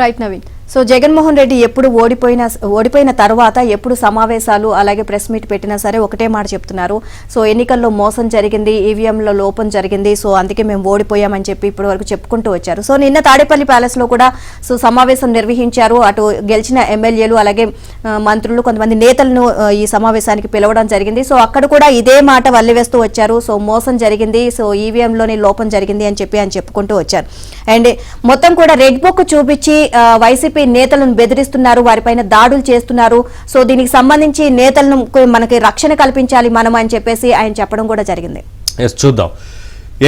Right Naveen. So Jaganmohan Reddy ఎప్పుడు ఓడిపోయిన తర్వాత ఎప్పుడు సమావేశాలు అలాగే ప్రెస్ మీట్ పెట్టినా సరే ఒకటే మాట చెప్తున్నారు. సో ఎన్నికల్లో మోసం జరిగింది, ఈవీఎంలో లోపం జరిగింది, సో అందుకే మేము ఓడిపోయామని చెప్పి ఇప్పటి వరకు చెప్పుకుంటూ వచ్చారు. సో నిన్న తాడేపల్లి ప్యాలెస్ లో కూడా సో సమావేశం నిర్వహించారు. అటు గెలిచిన ఎమ్మెల్యేలు అలాగే మంత్రులు కొంతమంది నేతలను ఈ సమావేశానికి పిలవడం జరిగింది. సో అక్కడ కూడా ఇదే మాట వల్లివేస్తూ వచ్చారు. సో మోసం జరిగింది, సో ఈవీఎంలోని లోపం జరిగింది అని చెప్పి చెప్పుకుంటూ వచ్చారు. అండ్ మొత్తం కూడా రెడ్ బుక్ చూపించి వైసీపీ నేతలను బెదిరిస్తున్నారు, వారిపైన దాడులు చేస్తున్నారు. సో దీనికి సంబంధించి నేతలను మనకి రక్షణ కల్పించాలి మనం అని చెప్పేసి ఆయన చెప్పడం కూడా జరిగింది. చూద్దాం.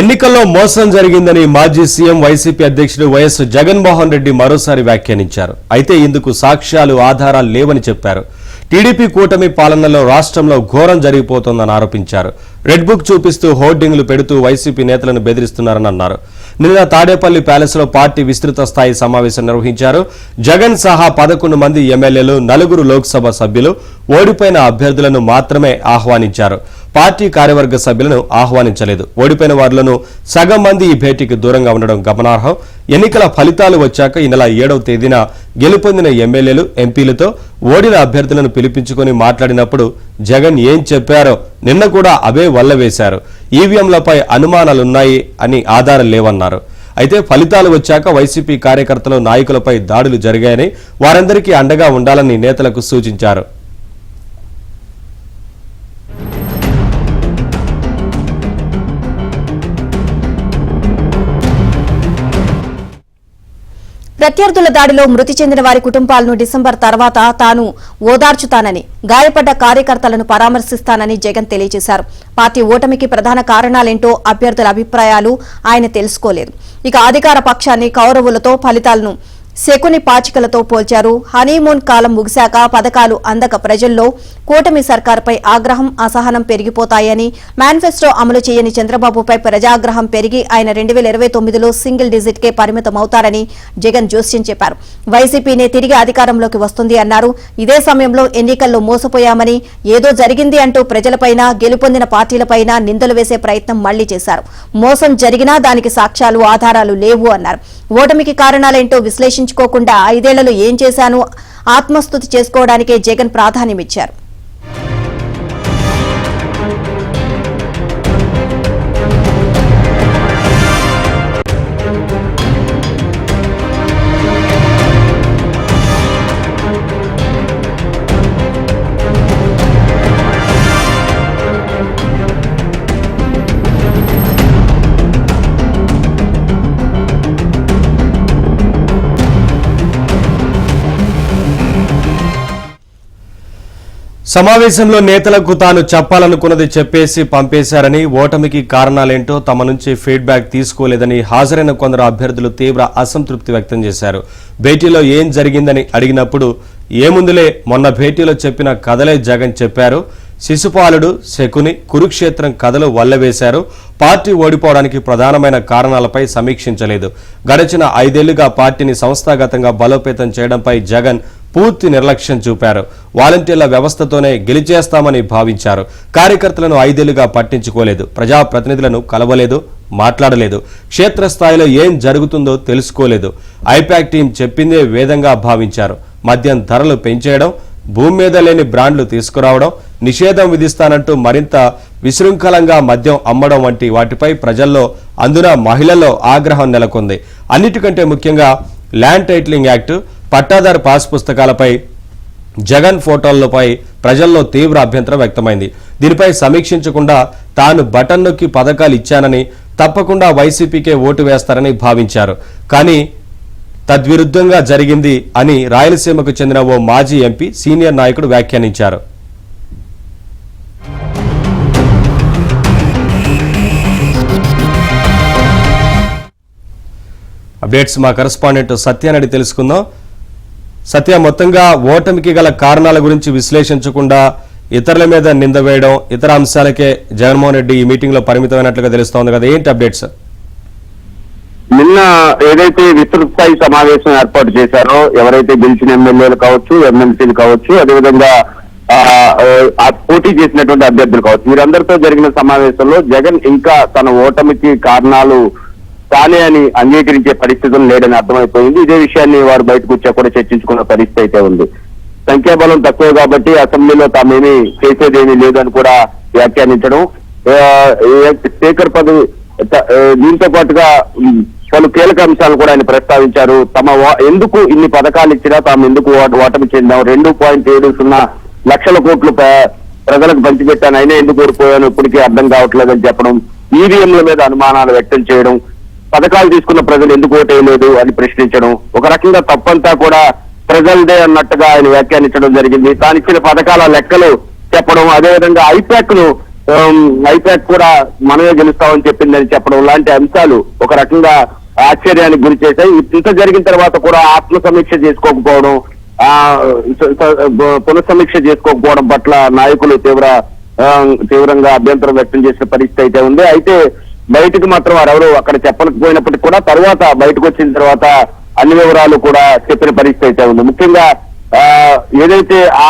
ఎన్నికల్లో మోసం జరిగిందని మాజీ సీఎం వైసీపీ అధ్యక్షుడు వైఎస్ జగన్మోహన్ రెడ్డి మరోసారి వ్యాఖ్యానించారు. అయితే ఇందుకు సాక్ష్యాలు ఆధారాలు లేవని చెప్పారు. టీడీపీ కూటమి పాలనలో రాష్ట్రంలో ఘోరం జరిగిపోతోందని ఆరోపించారు. రెడ్ బుక్ చూపిస్తూ హోర్డింగ్లు పెడుతూ వైసీపీ నేతలను బెదిరిస్తున్నారని అన్నారు. నిన్న తాడేపల్లి ప్యాలెస్ లో పార్టీ విస్తృత స్థాయి సమావేశం నిర్వహించారు. జగన్ సహా 11 మంది ఎమ్మెల్యేలు, 4 లోక్సభ సభ్యులు ఓడిపోయిన అభ్యర్థులను మాత్రమే ఆహ్వానించారు. పార్టీ కార్యవర్గ సభ్యులను ఆహ్వానించలేదు. ఓడిపోయిన వారిలోనూ సగం మంది ఈ భేటీకి దూరంగా ఉండడం గమనార్హం. ఎన్నికల ఫలితాలు వచ్చాక ఈ నెల 7వ తేదీన గెలుపొందిన ఎమ్మెల్యేలు, ఎంపీలతో ఓడిన అభ్యర్థులను పిలిపించుకొని మాట్లాడినప్పుడు జగన్ ఏం చెప్పారో నిన్న కూడా అవే వల్లవేశారు. ఈవీఎంలపై అనుమానాలున్నాయి అని ఆధారం లేవన్నారు. అయితే ఫలితాలు వచ్చాక వైసీపీ కార్యకర్తలు, నాయకులపై దాడులు జరిగాయని, వారందరికీ అండగా ఉండాలని నేతలకు సూచించారు. ప్రత్యర్థుల దాడిలో మృతి చెందిన వారి కుటుంబాలను డిసెంబర్ తర్వాత తాను ఓదార్చుతానని, గాయపడ్డ కార్యకర్తలను పరామర్శిస్తానని జగన్ తెలియజేశారు. పార్టీ ఓటమికి ప్రధాన కారణాలేంటో అభ్యర్థుల అభిప్రాయాలు ఆయన తెలుసుకోలేదు. ఇక అధికార పక్షాన్ని కౌరవులతో, ఫలితాలను శకుని పాచికలతో పోల్చారు. హనీమూన్ కాలం ముగిశాక పథకాలు అందక ప్రజల్లో కూటమి సర్కార్పై ఆగ్రహం, అసహనం పెరిగిపోతాయని, మేనిఫెస్టో అమలు చేయని చంద్రబాబుపై ప్రజాగ్రహం పెరిగి ఆయన 2029లో సింగిల్ డిజిట్కే పరిమితమవుతారని జగన్ జోస్యం చెప్పారు. వైసీపీనే తిరిగి అధికారంలోకి వస్తుంది అన్నారు. ఇదే సమయంలో ఎన్నికల్లో మోసపోయామని, ఏదో జరిగింది అంటూ ప్రజలపైన, గెలుపొందిన పార్టీలపైన నిందలు వేసే ప్రయత్నం మళ్లీ చేశారు. మోసం జరిగినా దానికి సాక్ష్యాలు, ఆధారాలు లేవు అన్నారు. ఓటమికి కారణాలేంటో విశ్లేషించుకోకుండా 5 ఏళ్లలో ఏం చేశాను ఆత్మస్తుతి చేసుకోవడానికే జగన్ ప్రాధాన్యమిచ్చారు. సమావేశంలో నేతలకు తాను చెప్పాలనుకున్నది చెప్పేసి పంపేశారని, ఓటమికి కారణాలేంటో తమ నుంచి ఫీడ్బ్యాక్ తీసుకోలేదని హాజరైన కొందరు అభ్యర్థులు తీవ్ర అసంతృప్తి వ్యక్తం చేశారు. భేటీలో ఏం జరిగిందని అడిగినప్పుడు ఏముందులే, మొన్న భేటీలో చెప్పిన కథలే జగన్ చెప్పారు. శిశుపాలుడు, శకుని, కురుక్షేత్రం కథలు వల్లవేశారు. పార్టీ ఓడిపోవడానికి ప్రధానమైన కారణాలపై సమీక్షించలేదు. గడిచిన 5 ఏళ్లుగా పార్టీని సంస్థాగతంగా బలోపేతం చేయడంపై జగన్ పూర్తి నిర్లక్ష్యం చూపారు. వాలంటీర్ల వ్యవస్థతోనే గెలిచేస్తామని భావించారు. కార్యకర్తలను 5 ఏళ్లుగా పట్టించుకోలేదు. ప్రజాప్రతినిధులను కలవలేదు, మాట్లాడలేదు. క్షేత్రస్థాయిలో ఏం జరుగుతుందో తెలుసుకోలేదు. ఐపాక్ టీం చెప్పిందే వేదంగా భావించారు. మద్యం ధరలు పెంచేయడం, భూమి మీద లేని బ్రాండ్లు తీసుకురావడం, నిషేధం విధిస్తానంటూ మరింత విశృంఖలంగా మద్యం అమ్మడం వంటి వాటిపై ప్రజల్లో, అందున మహిళల్లో ఆగ్రహం నెలకొంది. అన్నిటికంటే ముఖ్యంగా ల్యాండ్ టైటిలింగ్ యాక్ట్, పట్టాదారు పాస్ పుస్తకాలపై, జగన్ ఫోటోలపై ప్రజల్లో తీవ్ర అభ్యంతరం వ్యక్తమైంది. దీనిపై సమీక్షించకుండా తాను బటన్ నొక్కి పథకాలు ఇచ్చానని, తప్పకుండా వైసీపీకే ఓటు వేస్తారని భావించారు. కానీ తద్విరుద్ధంగా జరిగింది అని రాయలసీమకు చెందిన ఓ మాజీ ఎంపీ, సీనియర్ నాయకుడు వ్యాఖ్యానించారు. అప్డేట్స్ మా కరెస్పాండెంట్ సత్యానడి తెలుసుకుందాం. సత్య, మొత్తంగా ఓటమికి గల కారణాల గురించి విశ్లేషించకుండా ఇతరుల మీద నింద వేయడం, ఇతర అంశాలకే జగన్మోహన్ రెడ్డి ఈ మీటింగ్ లో పరిమితమైనట్లుగా తెలుస్తోంది కదా, ఏంటి అప్డేట్స్? నిన్న ఏదైతే విస్తృత స్థాయి సమావేశం ఏర్పాటు చేశారో, ఎవరైతే గెలిచిన ఎమ్మెల్యేలు కావచ్చు, ఎమ్మెల్సీలు కావచ్చు, అదేవిధంగా పోటీ చేసినటువంటి అభ్యర్థులు కావచ్చు, వీరందరితో జరిగిన సమావేశంలో జగన్ ఇంకా తన ఓటమికి కారణాలు తానే అని అంగీకరించే పరిస్థితులు లేడని అర్థమైపోయింది. ఇదే విషయాన్ని వారు బయటకు వచ్చా కూడా చర్చించుకున్న పరిస్థితి అయితే ఉంది. సంఖ్యాబలం తక్కువ కాబట్టి అసెంబ్లీలో తామేమీ చేసేదేమీ లేదని కూడా వ్యాఖ్యానించడం, స్పీకర్ పదవి దీంతో పాటుగా పలు కీలక అంశాలు కూడా ఆయన ప్రస్తావించారు. ఎందుకు ఇన్ని పథకాలు ఇచ్చినా తాము ఎందుకు ఓటమి చెందాం, 2.70 లక్షల కోట్లు ప్రజలకు పంచిపెట్టాను, అయినా ఎందుకు ఓడిపోయాను ఇప్పటికీ అర్థం కావట్లేదని చెప్పడం, ఈవీఎంల మీద అనుమానాలు వ్యక్తం చేయడం, పథకాలు తీసుకున్న ప్రజలు ఎందుకు ఓటేయలేదు అని ప్రశ్నించడం, ఒక రకంగా తప్పంతా కూడా ప్రజలదే అన్నట్టుగా ఆయన వ్యాఖ్యానించడం జరిగింది. తాను ఇచ్చిన పథకాల లెక్కలు చెప్పడం, అదేవిధంగా ఐపాక్ కూడా మనమే గెలుస్తామని చెప్పిందని చెప్పడం లాంటి అంశాలు ఒక రకంగా ఆశ్చర్యానికి గురి చేశాయి. ఇంత జరిగిన తర్వాత కూడా ఆత్మ సమీక్ష చేసుకోకపోవడం, పునఃసమీక్ష చేసుకోకపోవడం పట్ల నాయకులు తీవ్రంగా అభ్యంతరం వ్యక్తం చేసిన పరిస్థితి అయితే ఉంది. అయితే బయటకు మాత్రం వారెవరు అక్కడ చెప్పకపోయినప్పటికీ కూడా తర్వాత బయటకు వచ్చిన తర్వాత అన్ని వివరాలు కూడా చెప్పిన పరిస్థితి అయితే ఉంది. ముఖ్యంగా ఏదైతే ఆ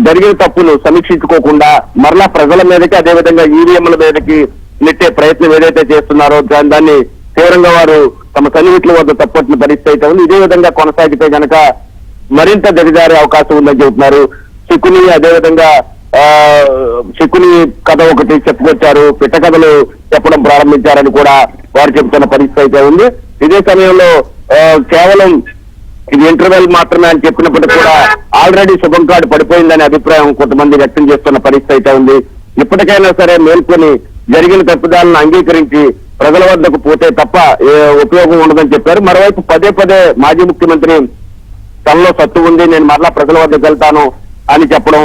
జరిగిన తప్పులు సమీక్షించుకోకుండా మరలా ప్రజల మీదకి, అదేవిధంగా ఈవీఎంల మీదకి నెట్టే ప్రయత్నం ఏదైతే చేస్తున్నారో దాన్ని తీవ్రంగా వారు తమ సన్నిహితుల వద్ద తప్పట్టిన పరిస్థితి అయితే ఉంది. ఇదే విధంగా కొనసాగితే గనక మరింత దిగజారే అవకాశం ఉందని చెబుతున్నారు. శకుని, అదేవిధంగా శకుని కథ ఒకటి చెప్పుకొచ్చారు, పిట్ట కథలు చెప్పడం ప్రారంభించారని కూడా వారు చెబుతున్న పరిస్థితి అయితే ఉంది. ఇదే సమయంలో కేవలం ఇది ఇంటర్వెల్ మాత్రమే అని చెప్పినప్పటికీ కూడా ఆల్రెడీ శుభం కార్డు పడిపోయిందనే అభిప్రాయం కొంతమంది వ్యక్తం చేస్తున్న పరిస్థితి అయితే ఉంది. ఇప్పటికైనా సరే మేల్కొని జరిగిన తప్పిదాలను అంగీకరించి ప్రజల వద్దకు పోతే తప్ప ఉపయోగం ఉండదని చెప్పారు. మరోవైపు పదే పదే మాజీ ముఖ్యమంత్రి తనలో సత్తు ఉంది, నేను మరలా ప్రజల వద్దకు వెళ్తాను అని చెప్పడం,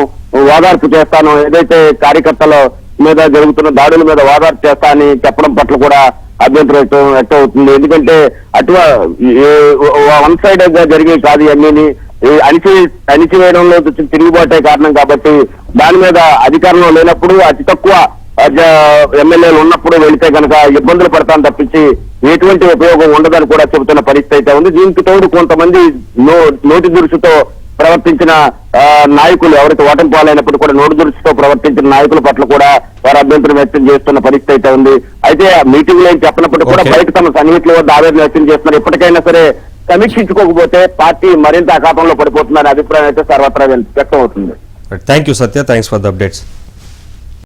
ఓదార్పు చేస్తాను, ఏదైతే కార్యకర్తల మీద జరుగుతున్న దాడుల మీద ఓదార్పు చేస్తా అని చెప్పడం పట్ల కూడా అభ్యంతరం వ్యక్తం అవుతుంది. ఎందుకంటే వన్ సైడ్ గా జరిగే కాదు ఇవన్నీ, అణిచివేయడంలో తిరుగుబాటే కారణం కాబట్టి దాని మీద అధికారంలో లేనప్పుడు అతి తక్కువ ఎమ్మెల్యేలు ఉన్నప్పుడు వెళితే కనుక ఇబ్బందులు పడతాను తప్పించి ఎటువంటి ఉపయోగం ఉండదని కూడా చెబుతున్న పరిస్థితి అయితే ఉంది. దీనికి తోడు కొంతమంది నోటి దురుసుతో ప్రవర్తించిన నాయకులు, ఎవరైతే ఓటమి పాలైనప్పుడు కూడా నోటి దురుసుతో ప్రవర్తించిన నాయకుల పట్ల కూడా వారు అభ్యంతరం వ్యక్తం చేస్తున్న పరిస్థితి అయితే ఉంది. అయితే మీటింగ్ లో ఏం చెప్పినప్పుడు కూడా బయట తమ సన్నిహితుల వద్ద ఆవేదన వ్యక్తం చేస్తున్నారు. ఎప్పటికైనా సరే సమీక్షించుకోకపోతే పార్టీ మరింత అఘాతంలో పడిపోతుందనే అభిప్రాయం అయితే సర్వత్రా వ్యక్తం అవుతుంది. Thank you Satya, thanks for the updates.